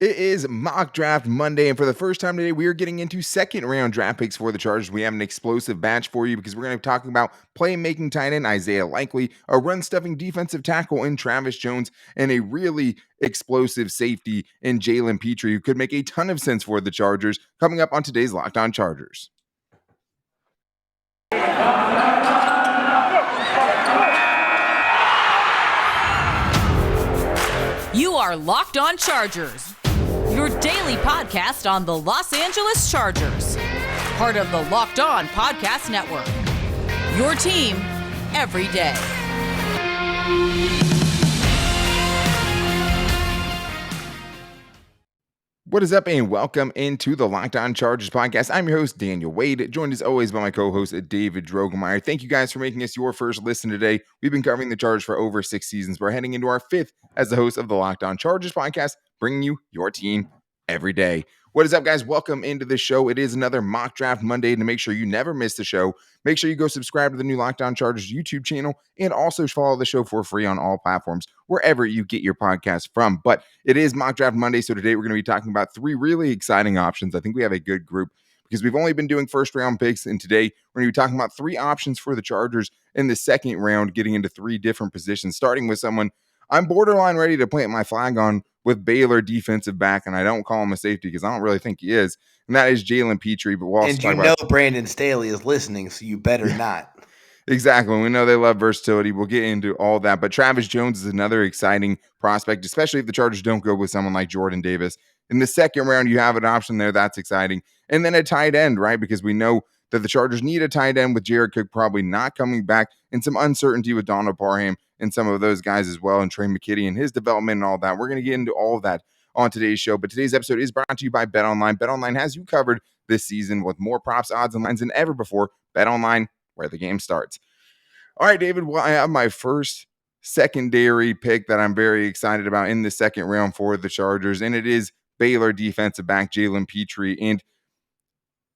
It is Mock Draft Monday, and for the first time today, we are getting into second round draft picks for the Chargers. We have an explosive batch for you because we're going to be talking about playmaking tight end Isaiah Likely, a run stuffing defensive tackle in Travis Jones, and a really explosive safety in Jalen Pitre, who could make a ton of sense for the Chargers, coming up on today's Locked On Chargers. You are Locked On Chargers, your daily podcast on the Los Angeles Chargers, part of the Locked On Podcast Network, your team every day. What is up, and welcome into the Locked On Chargers podcast. I'm your host, Daniel Wade, joined as always by my co-host, David Drogemeyer. Thank you guys for making us your first listen today. We've been covering the Chargers for over 6 seasons. We're heading into our 5th as the host of the Locked On Chargers podcast, bringing you your team every day. What is up, guys? Welcome into the show. It is another Mock Draft Monday. To make sure you never miss the show, make sure you go subscribe to the new Locked On Chargers YouTube channel and also follow the show for free on all platforms, wherever you get your podcast from. But it is Mock Draft Monday, so today we're going to be talking about 3 really exciting options. I think we have a good group because we've only been doing first round picks, and today we're going to be talking about 3 options for the Chargers in the second round, getting into 3 different positions, starting with someone I'm borderline ready to plant my flag on with Baylor defensive back, and I don't call him a safety because I don't really think he is, and that is Jalen Pitre. But we'll also talk about Brandon Staley is listening, so you better not. Exactly. We know they love versatility. We'll get into all that. But Travis Jones is another exciting prospect, especially if the Chargers don't go with someone like Jordan Davis. In the second round, you have an option there. That's exciting. And then a tight end, right? Because we know that the Chargers need a tight end with Jared Cook probably not coming back, and some uncertainty with Donald Parham and some of those guys as well, and Trey McKitty and his development and all that. We're going to get into all of that on today's show. But today's episode is brought to you by BetOnline. BetOnline has you covered this season with more props, odds, and lines than ever before. BetOnline, where the game starts. All right, David, well, I have my first secondary pick that I'm very excited about in the second round for the Chargers, and it is Baylor defensive back Jalen Pitre. And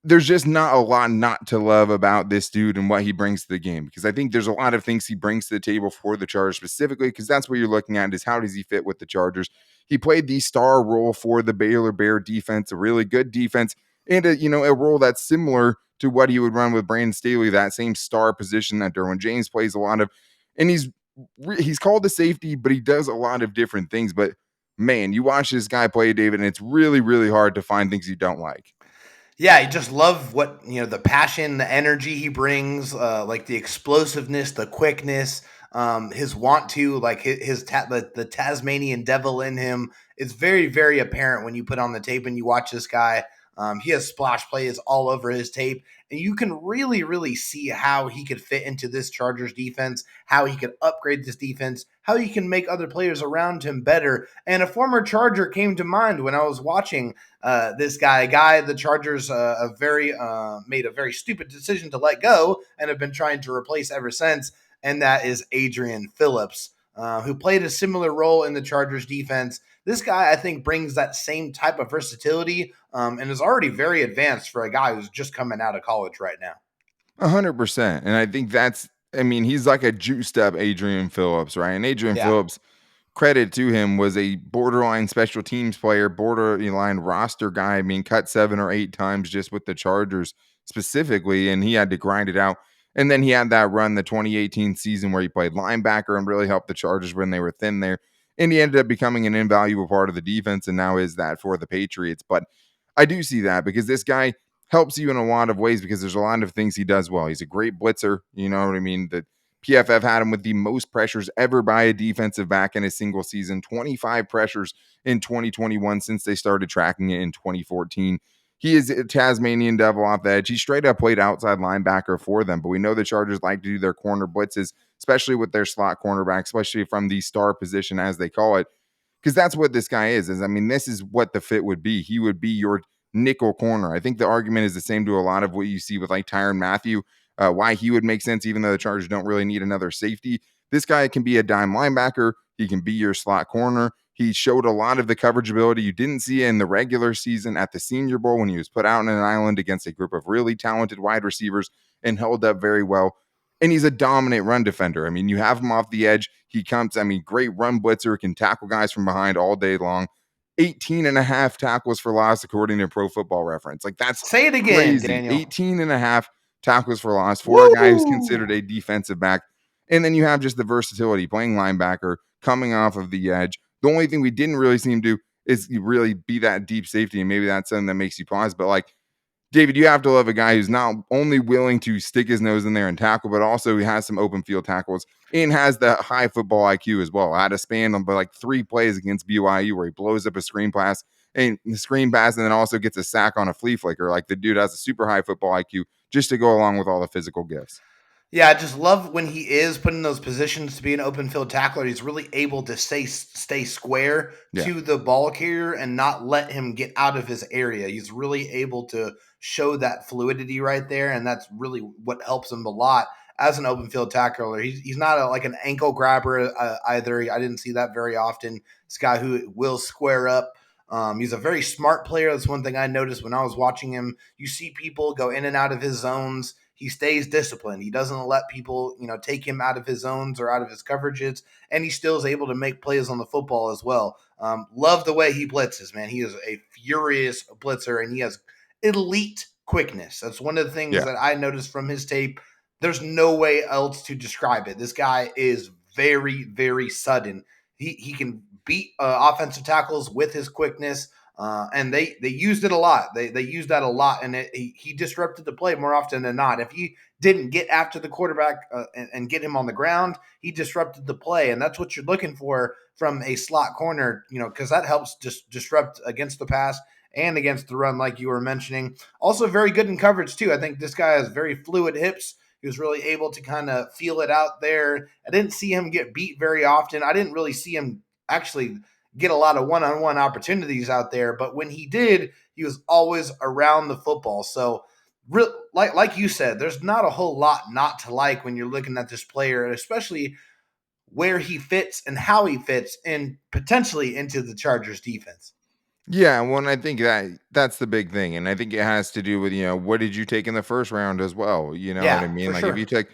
there's just not a lot not to love about this dude and what he brings to the game, because I think there's a lot of things he brings to the table for the Chargers specifically, because that's what you're looking at is how does he fit with the Chargers. He played the star role for the Baylor Bear defense, a really good defense, and a role that's similar to what he would run with Brandon Staley, that same star position that Derwin James plays a lot of. And he's called a safety, but he does a lot of different things. But man, you watch this guy play, David, and it's really, really hard to find things you don't like. Yeah, I just love what, the passion, the energy he brings, like the explosiveness, the quickness, his want to, like the Tasmanian devil in him. It's very, very apparent when you put on the tape and you watch this guy. He has splash plays all over his tape, and you can really, really see how he could fit into this Chargers defense, how he could upgrade this defense, how he can make other players around him better. And a former Charger came to mind when I was watching this guy the Chargers made a very stupid decision to let go and have been trying to replace ever since, and that is Adrian Phillips, who played a similar role in the Chargers defense. This guy, I think, brings that same type of versatility and is already very advanced for a guy who's just coming out of college right now. 100%. And I think he's like a juiced up Adrian Phillips, right? And Adrian Phillips, credit to him, was a borderline special teams player, borderline roster guy. Cut 7 or 8 times just with the Chargers specifically, and he had to grind it out. And then he had that run, the 2018 season, where he played linebacker and really helped the Chargers when they were thin there. And he ended up becoming an invaluable part of the defense, and now is that for the Patriots. But I do see that because this guy helps you in a lot of ways, because there's a lot of things he does well. He's a great blitzer. You know what I mean? The PFF had him with the most pressures ever by a defensive back in a single season, 25 pressures in 2021 since they started tracking it in 2014. He is a Tasmanian devil off the edge. He straight up played outside linebacker for them, but we know the Chargers like to do their corner blitzes, especially with their slot cornerback, especially from the star position, as they call it, because that's what this guy is. This is what the fit would be. He would be your nickel corner. I think the argument is the same to a lot of what you see with like Tyrann Mathieu, why he would make sense, even though the Chargers don't really need another safety. This guy can be a dime linebacker. He can be your slot corner. He showed a lot of the coverage ability you didn't see in the regular season at the Senior Bowl when he was put out on an island against a group of really talented wide receivers and held up very well. And he's a dominant run defender. You have him off the edge. He comes, great run blitzer, can tackle guys from behind all day long. 18 and a half tackles for loss, according to Pro Football Reference. Like, that's Say it again, crazy. Daniel. 18 and a half tackles for loss for Woo! a guy who's considered a defensive back. And then you have just the versatility, playing linebacker, coming off of the edge. The only thing we didn't really see him do is really be that deep safety, and maybe that's something that makes you pause. But like, David, you have to love a guy who's not only willing to stick his nose in there and tackle, but also he has some open field tackles and has that high football IQ as well. I had a span on like 3 plays against BYU where he blows up a screen pass and then also gets a sack on a flea flicker. Like, the dude has a super high football IQ just to go along with all the physical gifts. Yeah, I just love when he is put in those positions to be an open field tackler. He's really able to stay square to the ball carrier and not let him get out of his area. He's really able to show that fluidity right there, and that's really what helps him a lot as an open field tackler. He's not like an ankle grabber either. I didn't see that very often. This guy who will square up. He's a very smart player. That's one thing I noticed when I was watching him. You see people go in and out of his zones. He stays disciplined. He doesn't let people, take him out of his zones or out of his coverages, and he still is able to make plays on the football as well. Love the way he blitzes, man. He is a furious blitzer, and he has elite quickness. That's one of the things that I noticed from his tape. There's no way else to describe it. This guy is very, very sudden. He can beat offensive tackles with his quickness. And they used it a lot. They used that a lot, and he disrupted the play more often than not. If he didn't get after the quarterback and get him on the ground, he disrupted the play, and that's what you're looking for from a slot corner, because that helps just disrupt against the pass and against the run, like you were mentioning. Also very good in coverage, too. I think this guy has very fluid hips. He was really able to kind of feel it out there. I didn't see him get beat very often. I didn't really see him actually get a lot of one-on-one opportunities out there, but when he did, he was always around the football. So, like you said, there's not a whole lot not to like when you're looking at this player, especially where he fits and how he fits and potentially into the Chargers defense. Yeah, well, and I think that's the big thing, and I think it has to do with, what did you take in the first round as well, you know what I Yeah, mean? for Like, if sure. you take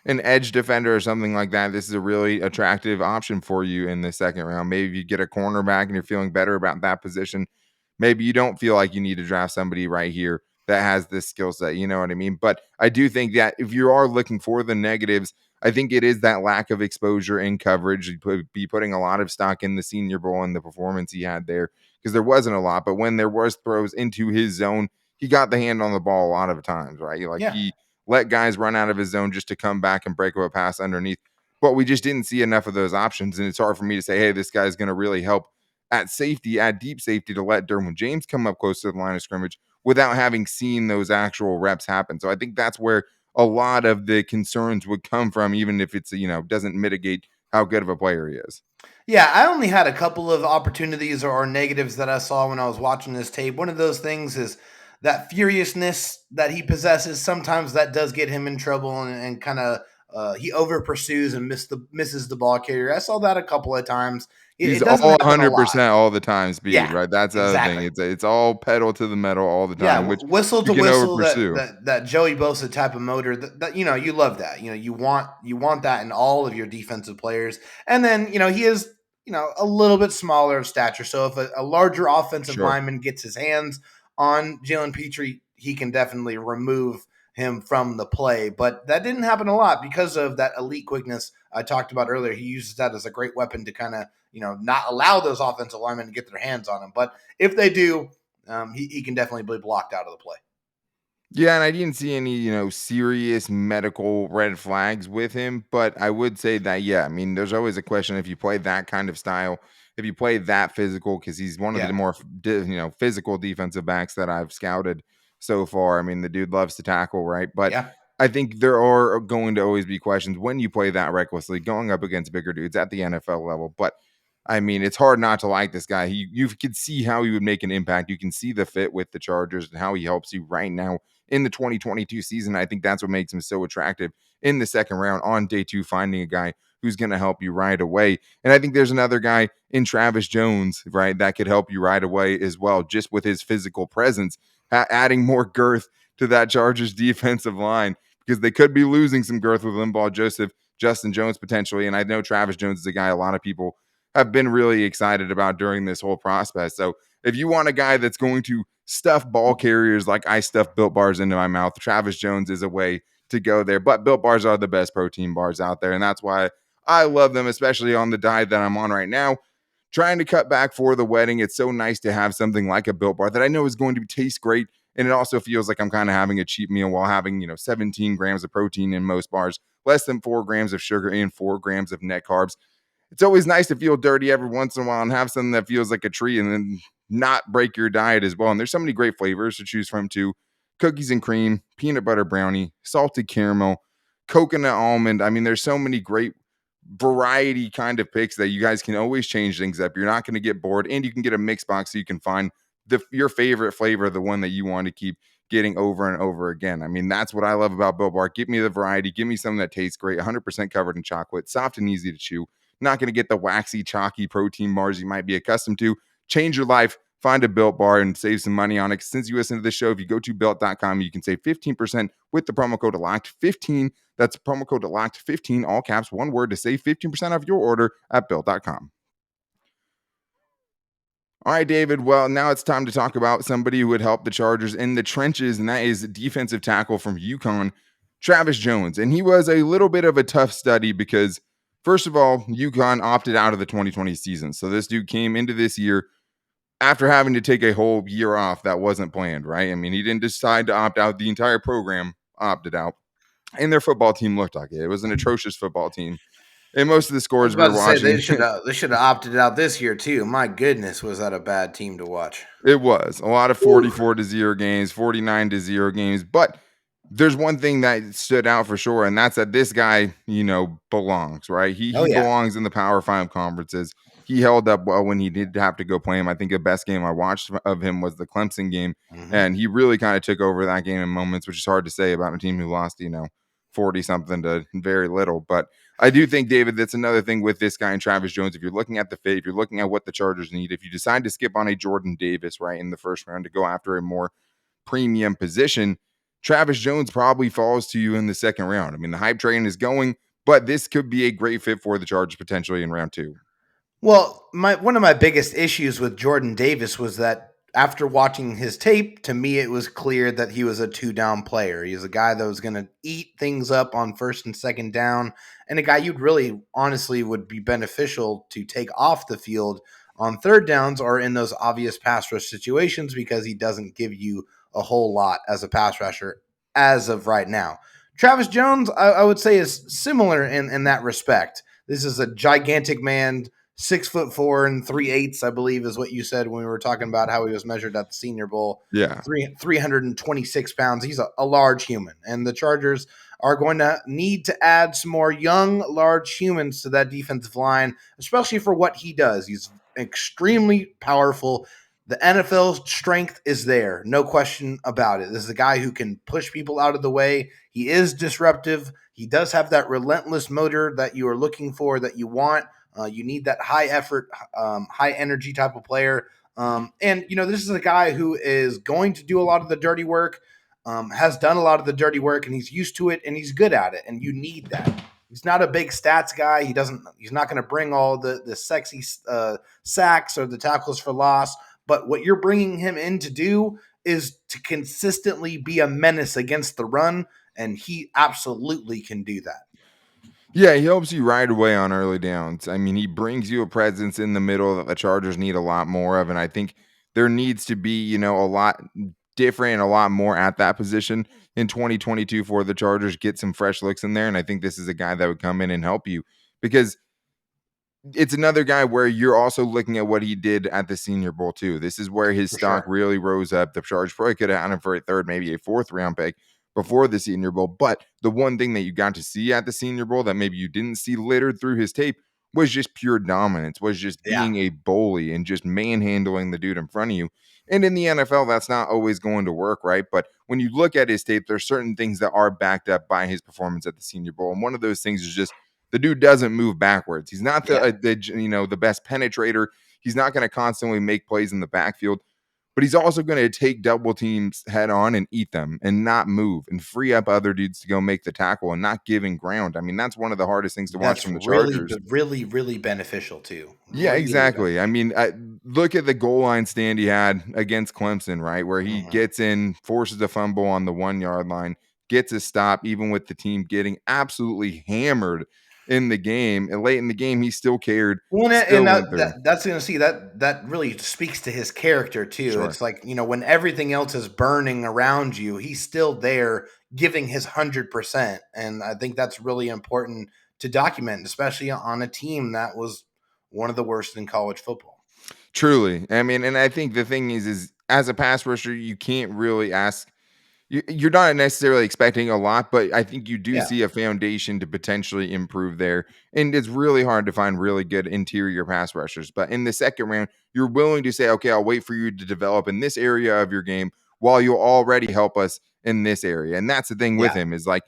an edge defender or something like that, this is a really attractive option for you in the second round. Maybe if you get a cornerback and you're feeling better about that position, maybe you don't feel like you need to draft somebody right here that has this skill set, you know what I mean? But I do think that if you are looking for the negatives, I think it is that lack of exposure in coverage. You'd be putting a lot of stock in the Senior Bowl and the performance he had there, because there wasn't a lot, but when there was throws into his zone, he got the hand on the ball a lot of times, right? Like, Yeah. he let guys run out of his zone just to come back and break up a pass underneath. But we just didn't see enough of those options, and it's hard for me to say, hey, this guy's going to really help at safety, at deep safety, to let Derwin James come up close to the line of scrimmage without having seen those actual reps happen. So I think that's where a lot of the concerns would come from, even if it's, doesn't mitigate how good of a player he is. Yeah, I only had a couple of opportunities or negatives that I saw when I was watching this tape. One of those things is that furiousness that he possesses. Sometimes that does get him in trouble, and kind of he over pursues and misses the ball carrier. I saw that a couple of times. He's It doesn't all happen a lot. 100% all the time speed, Yeah, right? That's the other thing. exactly. It's all pedal to the metal all the Yeah, time, which whistle you to can over whistle, pursue. that Joey Bosa type of motor, that you love that. You want that in all of your defensive players. And then, he is, a little bit smaller of stature. So if a larger offensive Sure. lineman gets his hands on Jalen Pitre, he can definitely remove him from the play. But that didn't happen a lot because of that elite quickness I talked about earlier. He uses that as a great weapon to kind of, not allow those offensive linemen to get their hands on him. But if they do, he can definitely be blocked out of the play. Yeah, and I didn't see any, serious medical red flags with him, but I would say that, yeah, I mean, there's always a question if you play that kind of style, if you play that physical, because he's one of the Yeah. more, physical defensive backs that I've scouted so far. I mean, the dude loves to tackle, right? But Yeah. I think there are going to always be questions when you play that recklessly, going up against bigger dudes at the NFL level. But I mean, it's hard not to like this guy. You can see how he would make an impact. You can see the fit with the Chargers and how he helps you right now in the 2022 season. I think that's what makes him so attractive in the second round on day 2, finding a guy who's going to help you right away. And I think there's another guy in Travis Jones, right, that could help you right away as well, just with his physical presence, adding more girth to that Chargers defensive line, because they could be losing some girth with Limbaugh Joseph, Justin Jones potentially. And I know Travis Jones is a guy a lot of people have been really excited about during this whole process. So if you want a guy that's going to stuff ball carriers like I stuff Built Bars into my mouth, Travis Jones is a way to go there. But Built Bars are the best protein bars out there, and that's why I love them, especially on the diet that I'm on right now. Trying to cut back for the wedding. It's so nice to have something like a Built Bar that I know is going to taste great. And it also feels like I'm kind of having a cheap meal while having, 17 grams of protein in most bars, less than 4 grams of sugar, and 4 grams of net carbs. It's always nice to feel dirty every once in a while and have something that feels like a treat and then not break your diet as well. And there's so many great flavors to choose from too. Cookies and cream, peanut butter brownie, salted caramel, coconut almond. I mean, there's so many great variety kind of picks that you guys can always change things up. You're not going to get bored, and you can get a mix box so you can find your favorite flavor, the one that you want to keep getting over and over again. I mean, that's what I love about Built Bar. Give me the variety. Give me something that tastes great, 100% covered in chocolate, soft and easy to chew. Not going to get the waxy, chalky protein bars you might be accustomed to. Change your life. Find a Built Bar and save some money on it. Since you listen to this show, if you go to built.com, you can save 15% with the promo code LOCKED15. That's promo code LOCKED15, all caps, one word, to save 15% off your order at built.com. All right, David. Well, now it's time to talk about somebody who would help the Chargers in the trenches, and that is defensive tackle from Uconn, Travis Jones. And he was a little bit of a tough study because, first of all, Uconn opted out of the 2020 season. So this dude came into this year after having to take a whole year off that wasn't planned, right? I mean, he didn't decide to opt out. The entire program opted out. And their football team looked like it. It was an atrocious football team. And most of the I was scores we about were to say watching, they should have opted out this year too. My goodness, was that a bad team to watch? it was a lot of 44-0 games, 49-0 games. But there's one thing that stood out for sure, and that's that this guy, belongs, right? He Oh he yeah. belongs in the Power Five conferences. He held up well when he did have to go play him. I think the best game I watched of him was the Clemson game, Mm-hmm. and he really kind of took over that game in moments, which is hard to say about a team who lost, 40 something to very little. But I do think, David, that's another thing with this guy and Travis Jones. If you're looking at the fit, if you're looking at what the Chargers need, if you decide to skip on a Jordan Davis, right, in the first round to go after a more premium position, Travis Jones probably falls to you in the second round. I mean, the hype train is going, but this could be a great fit for the Chargers potentially in round 2. Well, one of my biggest issues with Jordan Davis was that after watching his tape, to me it was clear that he was a two-down player. He's a guy that was going to eat things up on first and second down, and a guy you'd really honestly would be beneficial to take off the field on third downs or in those obvious pass rush situations because he doesn't give you a whole lot as a pass rusher as of right now. Travis Jones, I would say, is similar in that respect. This is a gigantic man, 6'4" and 3/8", I believe, is what you said when we were talking about how he was measured at the Senior Bowl. Yeah. 326 pounds. He's a large human, and the Chargers are going to need to add some more young, large humans to that defensive line, especially for what he does. He's extremely powerful. The NFL strength is there, no question about it. This is a guy who can push people out of the way. He is disruptive. He does have that relentless motor that you are looking for, that you want. You need that high effort, high energy type of player. And this is a guy who is going to do a lot of the dirty work, has done a lot of the dirty work, and he's used to it, and he's good at it. And you need that. He's not a big stats guy. He's not going to bring all the sexy sacks or the tackles for loss. But what you're bringing him in to do is to consistently be a menace against the run, and he absolutely can do that. Yeah, he helps you right away on early downs. I mean, he brings you a presence in the middle that the Chargers need a lot more of, and I think there needs to be, a lot different and a lot more at that position in 2022 for the Chargers. Get some fresh looks in there, and I think this is a guy that would come in and help you because it's another guy where you're also looking at what he did at the Senior Bowl too. This is where his stock really rose up. The Chargers probably could have had him for a third, maybe a fourth round pick before the Senior Bowl. But the one thing that you got to see at the Senior Bowl that maybe you didn't see littered through his tape was just pure dominance, was just being a bully and just manhandling the dude in front of you. And in the NFL, that's not always going to work, right? But when you look at his tape, there's certain things that are backed up by his performance at the Senior Bowl. And one of those things is just the dude doesn't move backwards. He's not the best penetrator. He's not going to constantly make plays in the backfield. but he's also going to take double teams head on and eat them and not move and free up other dudes to go make the tackle and not giving ground. I mean, that's one of the hardest things to watch That's from the really, Chargers. really, really beneficial too. Yeah, Really exactly. I beneficial. mean, look at the goal line stand he had against Clemson, right? Where he Mhm. gets in, forces a fumble on the 1 yard line, gets a stop, even with the team getting absolutely hammered in the game. And late in the game, he still cared, Well, and still went through. that's going to see that really speaks to his character too. Sure. It's like, when everything else is burning around you, he's still there giving his 100%. And I think that's really important to document, especially on a team that was one of the worst in college football. Truly. I mean, and I think the thing is as a pass rusher, you can't really ask. You're not necessarily expecting a lot, but I think you do Yeah. see a foundation to potentially improve there. And it's really hard to find really good interior pass rushers. But in the second round, you're willing to say, okay, I'll wait for you to develop in this area of your game while you'll already help us in this area. And that's the thing with Yeah. him is like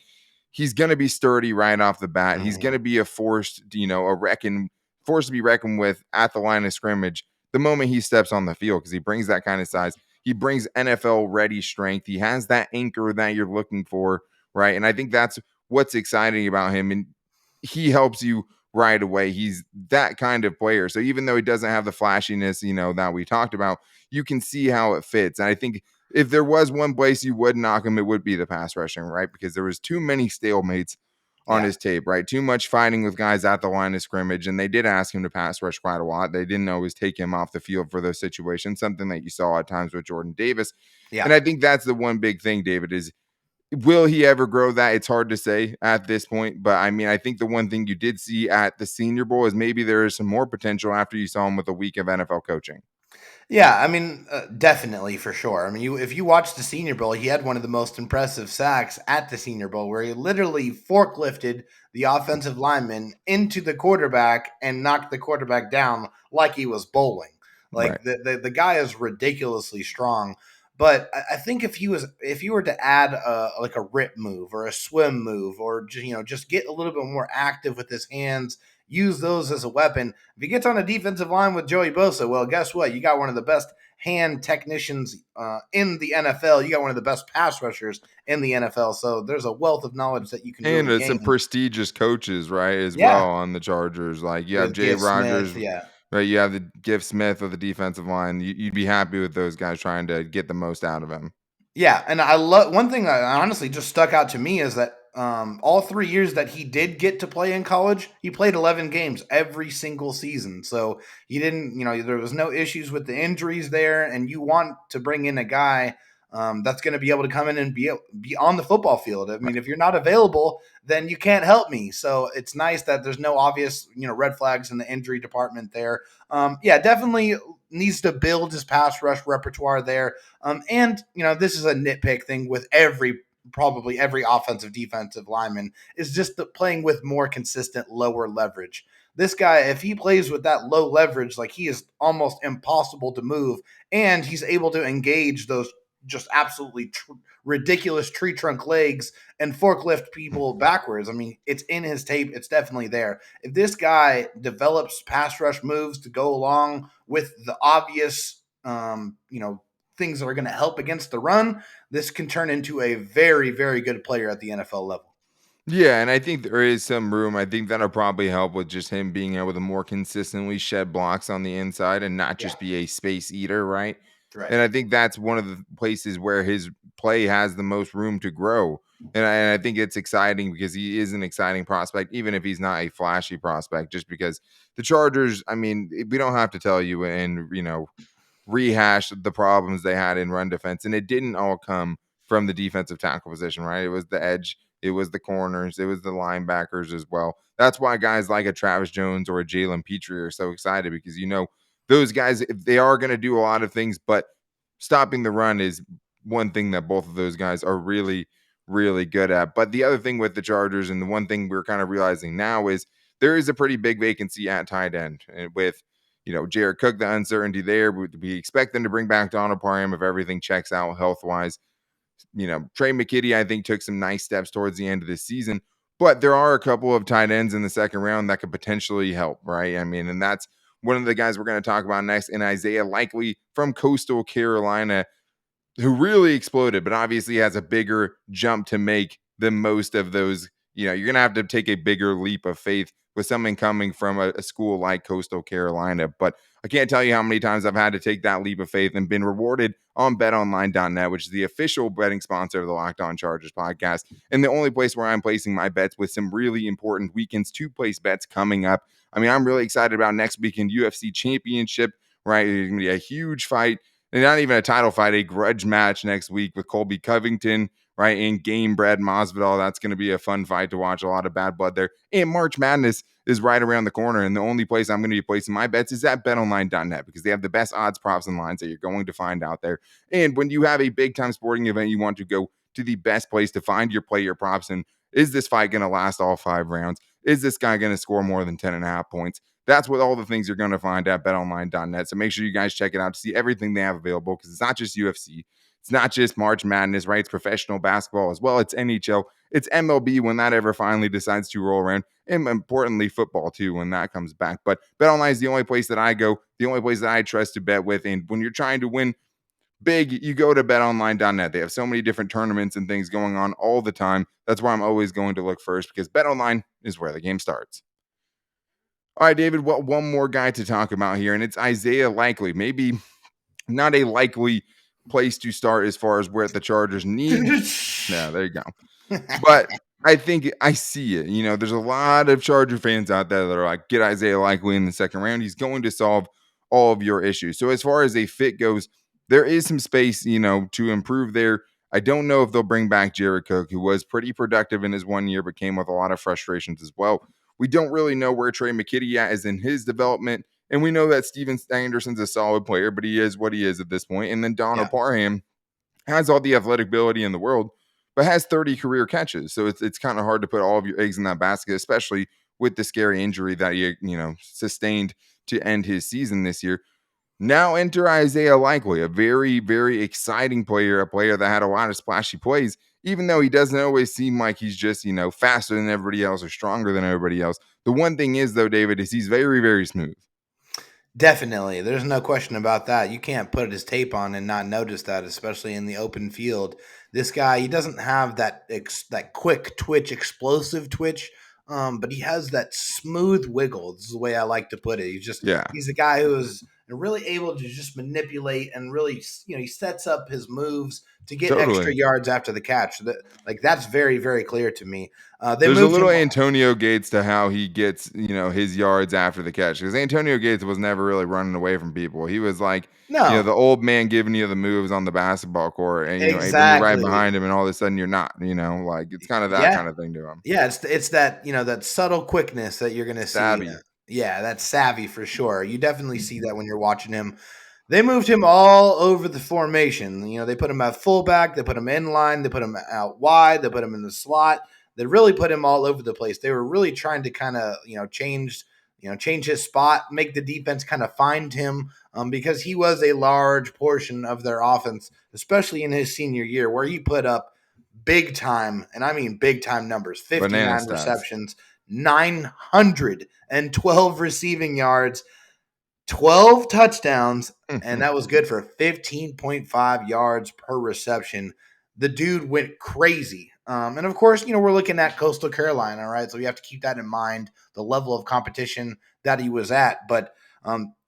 he's going to be sturdy right off the bat. He's going Mhm. to be a force to be reckoned with at the line of scrimmage the moment he steps on the field because he brings that kind of size. He brings NFL ready strength. He has that anchor that you're looking for, right? And I think that's what's exciting about him. And he helps you right away. He's that kind of player. So even though he doesn't have the flashiness, that we talked about, you can see how it fits. And I think if there was one place you would knock him, it would be the pass rushing, right? Because there was too many stalemates on Yeah. his tape, right? Too much fighting with guys at the line of scrimmage. And they did ask him to pass rush quite a lot. They didn't always take him off the field for those situations, something that you saw at times with Jordan Davis. Yeah. And I think that's the one big thing, David, is will he ever grow that? It's hard to say at this point. But I mean, I think the one thing you did see at the Senior Bowl is maybe there is some more potential after you saw him with a week of NFL coaching. Yeah, I mean, definitely for sure. I mean, if you watch the Senior Bowl, he had one of the most impressive sacks at the Senior Bowl, where he literally forklifted the offensive lineman into the quarterback and knocked the quarterback down like he was bowling. Right. Like the guy is ridiculously strong. But I think if you were to add like a rip move or a swim move or just get a little bit more active with his hands, use those as a weapon. If he gets on a defensive line with Joey Bosa, well, guess what? You got one of the best hand technicians in the NFL. You got one of the best pass rushers in the NFL. So there's a wealth of knowledge that you can And really some gain. prestigious coaches, right, as well Yeah, on the Chargers. Like you have with Jay Gift Smith. Rogers, Yeah, right? You have the Gift Smith of the defensive line. You'd be happy with those guys trying to get the most out of him. yeah, and I love one thing that honestly just stuck out to me is that all 3 years that he did get to play in college, he played 11 games every single season. So he didn't, there was no issues with the injuries there. And you want to bring in a guy that's going to be able to come in and be on the football field. I mean, if you're not available, then you can't help me. So it's nice that there's no obvious, red flags in the injury department there. Yeah, definitely needs to build his pass rush repertoire there. And this is a nitpick thing with probably every offensive defensive lineman is just playing with more consistent lower leverage. This guy, if he plays with that low leverage, like he is almost impossible to move, and he's able to engage those just absolutely ridiculous tree trunk legs and forklift people backwards. I mean, it's in his tape. It's definitely there. If this guy develops pass rush moves to go along with the obvious, things that are going to help against the run, this can turn into a very, very good player at the NFL level. Yeah, and I think there is some room. I think that'll probably help with just him being able to more consistently shed blocks on the inside and not Yeah, just be a space eater, right? right. And I think that's one of the places where his play has the most room to grow. And I think it's exciting because he is an exciting prospect, even if he's not a flashy prospect, just because the Chargers, I mean, we don't have to tell you and, rehash the problems they had in run defense. And it didn't all come from the defensive tackle position, right? It was the edge, it was the corners, it was the linebackers as well. That's why guys like a Travis Jones or a Jalen Pitre are so excited because those guys, they are going to do a lot of things, but stopping the run is one thing that both of those guys are really, really good at. But the other thing with the Chargers, and the one thing we're kind of realizing now is there is a pretty big vacancy at tight end, and with Jared Cook, the uncertainty there. We expect them to bring back Donald Parham if everything checks out health wise. Trey McKitty, I think, took some nice steps towards the end of this season, but there are a couple of tight ends in the second round that could potentially help, right? I mean, and that's one of the guys we're going to talk about next in Isaiah Likely from Coastal Carolina, who really exploded, but obviously has a bigger jump to make than most of those. You're going to have to take a bigger leap of faith with someone coming from a school like Coastal Carolina. But I can't tell you how many times I've had to take that leap of faith and been rewarded on betonline.net, which is the official betting sponsor of the Locked On Chargers podcast, and the only place where I'm placing my bets with some really important weekends to place bets coming up. I mean, I'm really excited about next weekend UFC Championship, right? It's going to be a huge fight. And not even a title fight, a grudge match next week with Colby Covington, right? And Gamebred Masvidal. That's going to be a fun fight to watch. A lot of bad blood there. And March Madness is right around the corner. And the only place I'm going to be placing my bets is at betonline.net because they have the best odds, props, and lines that you're going to find out there. And when you have a big time sporting event, you want to go to the best place to find your player props. And is this fight going to last all 5 rounds? Is this guy going to score more than 10.5 points? That's what all the things you're going to find at betonline.net. So make sure you guys check it out to see everything they have available because it's not just UFC. It's not just March Madness, right? It's professional basketball as well. It's NHL. It's MLB when that ever finally decides to roll around. And importantly, football too when that comes back. But BetOnline is the only place that I go, the only place that I trust to bet with. And when you're trying to win big, you go to betonline.net. They have so many different tournaments and things going on all the time. That's why I'm always going to look first because BetOnline is where the game starts. All right, David, well, one more guy to talk about here, and it's Isaiah Likely. Maybe not a likely place to start as far as where the Chargers need. Yeah, there you go. But I think I see it. There's a lot of Charger fans out there that are like, get Isaiah Likely in the second round. He's going to solve all of your issues. So as far as a fit goes, there is some space, to improve there. I don't know if they'll bring back Jared Cook, who was pretty productive in his 1 year, but came with a lot of frustrations as well. We don't really know where Trey McKitty is in his development. And we know that Steven Anderson's a solid player, but he is what he is at this point. And then Donald Parham has all the athletic ability in the world, but has 30 career catches. So it's kind of hard to put all of your eggs in that basket, especially with the scary injury that he sustained to end his season this year. Now enter Isaiah Likely, a very, very exciting player, a player that had a lot of splashy plays, even though he doesn't always seem like he's just, faster than everybody else or stronger than everybody else. The one thing is, though, David, is he's very, very smooth. Definitely. There's no question about that. You can't put his tape on and not notice that, especially in the open field. This guy, he doesn't have that quick twitch, explosive twitch, but he has that smooth wiggle. This is the way I like to put it. He's a guy who is really able to just manipulate and really, he sets up his moves to get extra yards after the catch. That's very, very clear to me. There's a little Antonio Gates to how he gets, his yards after the catch, because Antonio Gates was never really running away from people. He was like, the old man giving you the moves on the basketball court, and when you're right behind him, and all of a sudden you're not. It's kind of that kind of thing to him. Yeah, it's that that subtle quickness that you're gonna see. Savvy. Yeah, that's savvy for sure. You definitely see that when you're watching him. They moved him all over the formation. They put him at fullback, they put him in line, they put him out wide, they put him in the slot. They really put him all over the place. They were really trying to kind of, change his spot, make the defense kind of find him because he was a large portion of their offense, especially in his senior year where he put up big time, and I mean big time numbers, 59 receptions, 912 receiving yards, 12 touchdowns, and that was good for 15.5 yards per reception. The dude went crazy. And of course, we're looking at Coastal Carolina, right? So we have to keep that in mind, the level of competition that he was at. But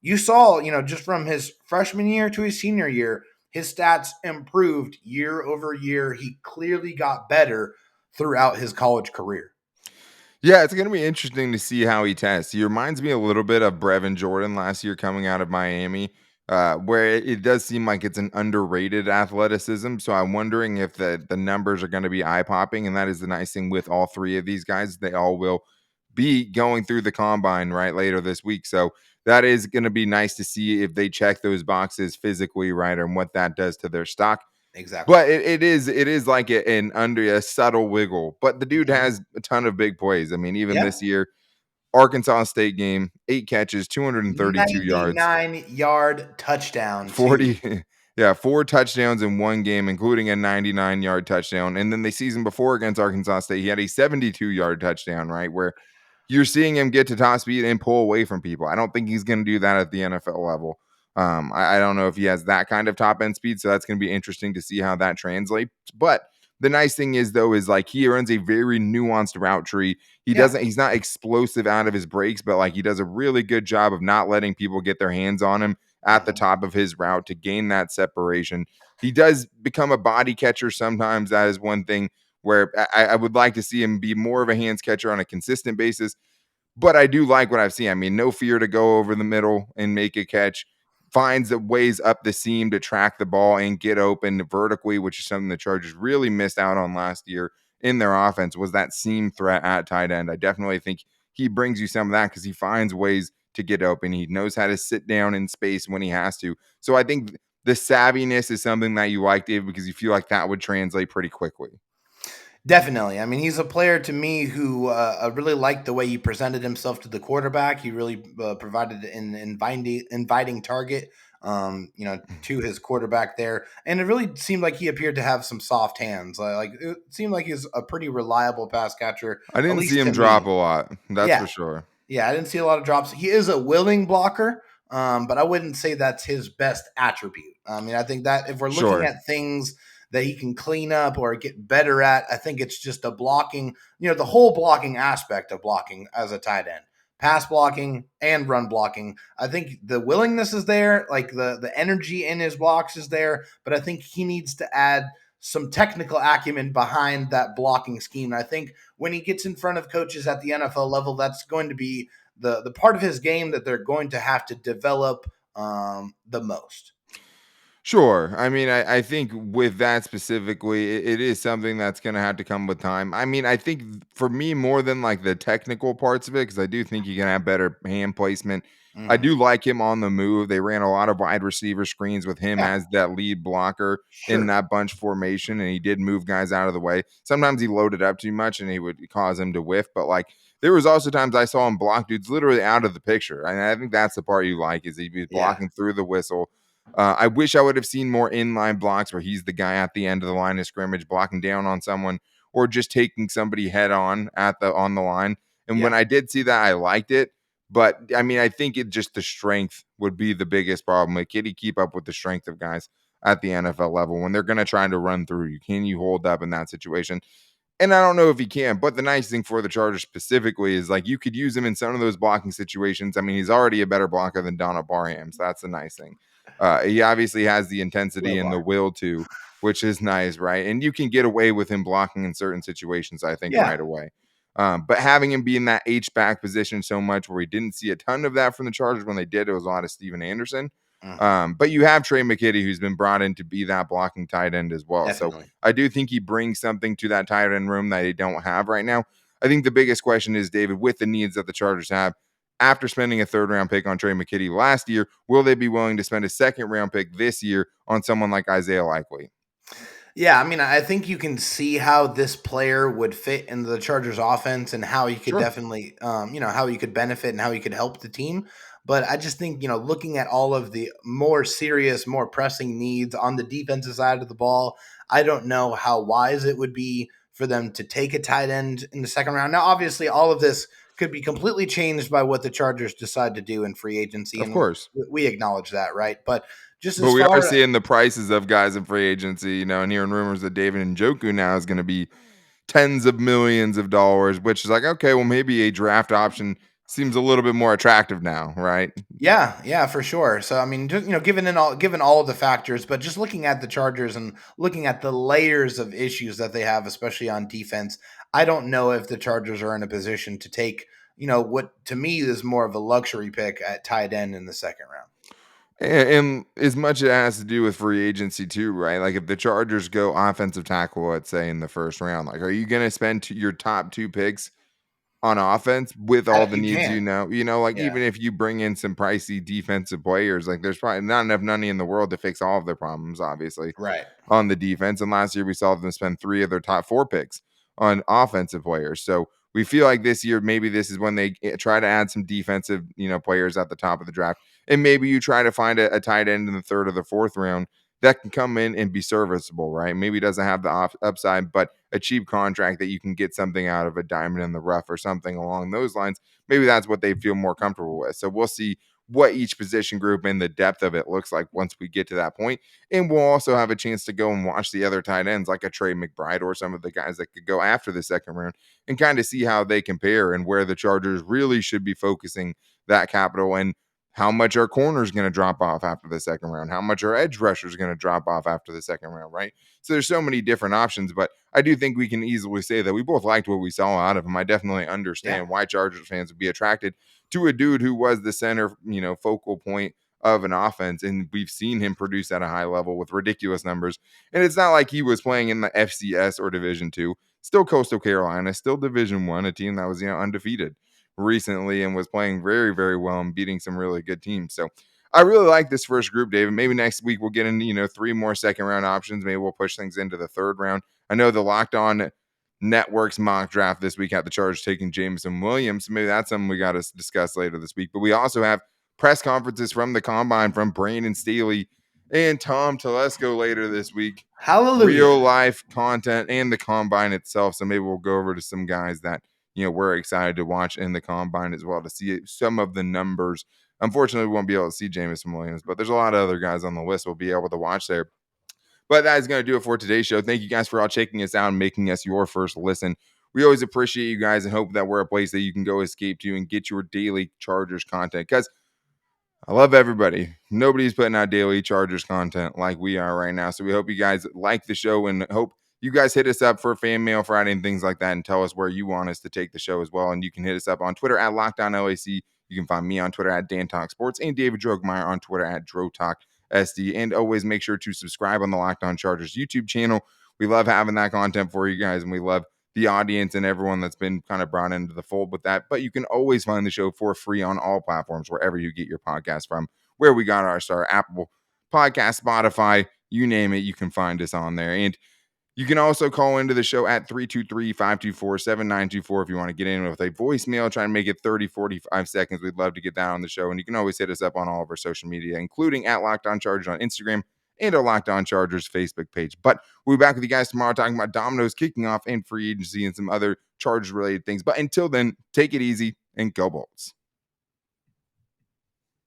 you saw, just from his freshman year to his senior year, his stats improved year over year. He clearly got better throughout his college career. Yeah, it's going to be interesting to see how he tests. He reminds me a little bit of Brevin Jordan last year coming out of Miami, where it does seem like it's an underrated athleticism. So I'm wondering if the numbers are going to be eye-popping, and that is the nice thing with all three of these guys. They all will be going through the combine right later this week. So that is going to be nice to see if they check those boxes physically, right, and what that does to their stock. Exactly. But it is like an under a subtle wiggle. But the dude has a ton of big plays. I mean, even this year, Arkansas State game, 8 catches, 232 yards. 99-yard touchdown. 40, 4 touchdowns in one game, including a 99-yard touchdown. And then the season before against Arkansas State, he had a 72-yard touchdown, right, where you're seeing him get to top speed and pull away from people. I don't think he's going to do that at the NFL level. I don't know if he has that kind of top end speed, so that's going to be interesting to see how that translates. But the nice thing is, though, is like he runs a very nuanced route tree. He's not explosive out of his breaks, but like he does a really good job of not letting people get their hands on him at the top of his route to gain that separation. He does become a body catcher sometimes. That is one thing where I would like to see him be more of a hands catcher on a consistent basis. But I do like what I've seen. I mean, no fear to go over the middle and make a catch. Finds the ways up the seam to track the ball and get open vertically, which is something the Chargers really missed out on last year in their offense, was that seam threat at tight end. I definitely think he brings you some of that because he finds ways to get open. He knows how to sit down in space when he has to. So I think the savviness is something that you like, David, because you feel like that would translate pretty quickly. Definitely. I mean, he's a player to me who I really liked the way he presented himself to the quarterback. He really provided an inviting target, to his quarterback there, and it really seemed like he appeared to have some soft hands. Like it seemed like he's a pretty reliable pass catcher, I at didn't see least him to drop a me. lot. That's Yeah, for sure. yeah, I didn't see a lot of drops. He is a willing blocker, but I wouldn't say that's his best attribute. I mean, I think that if we're looking Sure. at things that he can clean up or get better at, I think it's just a blocking, the whole blocking aspect of blocking as a tight end. Pass blocking and run blocking. I think the willingness is there, like the energy in his blocks is there, but I think he needs to add some technical acumen behind that blocking scheme. And I think when he gets in front of coaches at the NFL level, that's going to be the part of his game that they're going to have to develop the most. Sure. I mean, I think with that specifically, it is something that's going to have to come with time. I mean, I think for me, more than like the technical parts of it, because I do think you can have better hand placement. I Mm-hmm. do like him on the move. They ran a lot of wide receiver screens with him Yeah, as that lead blocker in sure. that bunch formation, and he did move guys out of the way. Sometimes he loaded up too much and he would cause him to whiff, but like there was also times I saw him block dudes literally out of the picture. And I think that's the part you like is he was Yeah, blocking through the whistle. I wish I would have seen more inline blocks where he's the guy at the end of the line of scrimmage blocking down on someone or just taking somebody head on on the line. And when yeah, I did see that, I liked it. But I mean, I think it just the strength would be the biggest problem. Like, can he keep up with the strength of guys at the NFL level when they're going to try to run through you? Can you hold up in that situation? And I don't know if he can, but the nice thing for the Chargers specifically is like you could use him in some of those blocking situations. I mean, he's already a better blocker than Donald Parham, so that's the nice thing. He obviously has the intensity low and the bar. will to, which is nice, right? And you can get away with him blocking in certain situations, I think, Yeah. right away. But having him be in that H back position so much where we didn't see a ton of that from the Chargers when they did, it was a lot of Steven Anderson. Hmm. But you have Trey McKitty, who's been brought in to be that blocking tight end as well. So Definitely. I do think he brings something to that tight end room that they don't have right now. I think the biggest question is, David, with the needs that the Chargers have, after spending a third round pick on Trey McKitty last year, will they be willing to spend a second round pick this year on someone like Isaiah Likely? Yeah, I mean, I think you can see how this player would fit into the Chargers offense and how he could Sure. definitely, how he could benefit and how he could help the team. But I just think, looking at all of the more serious, more pressing needs on the defensive side of the ball, I don't know how wise it would be for them to take a tight end in the second round. Now, obviously, all of this could be completely changed by what the Chargers decide to do in free agency, Of and course. we acknowledge that, right? But just But as we are far, seeing the prices of guys in free agency, and hearing rumors that David Njoku now is going to be tens of millions of dollars, which is like, okay, well, maybe a draft option seems a little bit more attractive now, right? yeah, yeah, for sure. So I mean, just given all of the factors, but just looking at the Chargers and looking at the layers of issues that they have, especially on defense, I don't know if the Chargers are in a position to take, what to me is more of a luxury pick at tight end in the second round. And as much it has to do with free agency too, right? Like if the Chargers go offensive tackle, let's say in the first round, like are you going to spend your top two picks on offense with all the You needs can, like yeah, even if you bring in some pricey defensive players, like there's probably not enough money in the world to fix all of their problems, obviously, right, on the defense. And last year we saw them spend three of their top four picks on offensive players. So we feel like this year maybe this is when they try to add some defensive, players at the top of the draft. And maybe you try to find a tight end in the third or the fourth round that can come in and be serviceable, right? Maybe doesn't have the upside, but a cheap contract that you can get something out of a diamond in the rough or something along those lines. Maybe that's what they feel more comfortable with. So we'll see what each position group and the depth of it looks like once we get to that point. And we'll also have a chance to go and watch the other tight ends like a Trey McBride or some of the guys that could go after the second round and kind of see how they compare and where the Chargers really should be focusing that capital, and how much our corner is going to drop off after the second round, how much our edge rusher is going to drop off after the second round, right? So there's so many different options, but I do think we can easily say that we both liked what we saw out of him. I definitely understand why Chargers fans would be attracted to a dude who was the center, focal point of an offense, and we've seen him produce at a high level with ridiculous numbers. And it's not like he was playing in the FCS or Division II. Still Coastal Carolina, still Division I, a team that was undefeated recently and was playing very, very well and beating some really good teams. So I really like this first group, David. Maybe next week we'll get into, 3 more second round options. Maybe we'll push things into the third round. I know the Locked On Network's mock draft this week had the Chargers taking Jameson Williams. So maybe that's something we got to discuss later this week. But we also have press conferences from the Combine from Brandon Staley and Tom Telesco later this week. Hallelujah. Real life content and the Combine itself. So maybe we'll go over to some guys that we're excited to watch in the Combine as well to see some of the numbers. Unfortunately, we won't be able to see Jameson Williams, but there's a lot of other guys on the list we'll be able to watch there. But that is going to do it for today's show. Thank you guys for all checking us out and making us your first listen. We always appreciate you guys and hope that we're a place that you can go escape to and get your daily Chargers content, because I love everybody. Nobody's putting out daily Chargers content like we are right now. So we hope you guys like the show and hope you guys hit us up for Fan Mail Friday and things like that and tell us where you want us to take the show as well. And you can hit us up on Twitter at LockedOnLAC. You can find me on Twitter at Dan Talk Sports and David Drogemeyer on Twitter at DroTalkSD. And always make sure to subscribe on the Locked On Chargers YouTube channel. We love having that content for you guys, and we love the audience and everyone that's been kind of brought into the fold with that. But you can always find the show for free on all platforms, wherever you get your podcast from, where we got our star, Apple Podcast, Spotify, you name it, you can find us on there. And you can also call into the show at 323-524-7924 if you want to get in with a voicemail. Try and make it 30, 45 seconds. We'd love to get that on the show. And you can always hit us up on all of our social media, including at Locked On Chargers on Instagram and our Locked On Chargers Facebook page. But we'll be back with you guys tomorrow talking about dominoes kicking off and free agency and some other Chargers-related things. But until then, take it easy and go Bolts.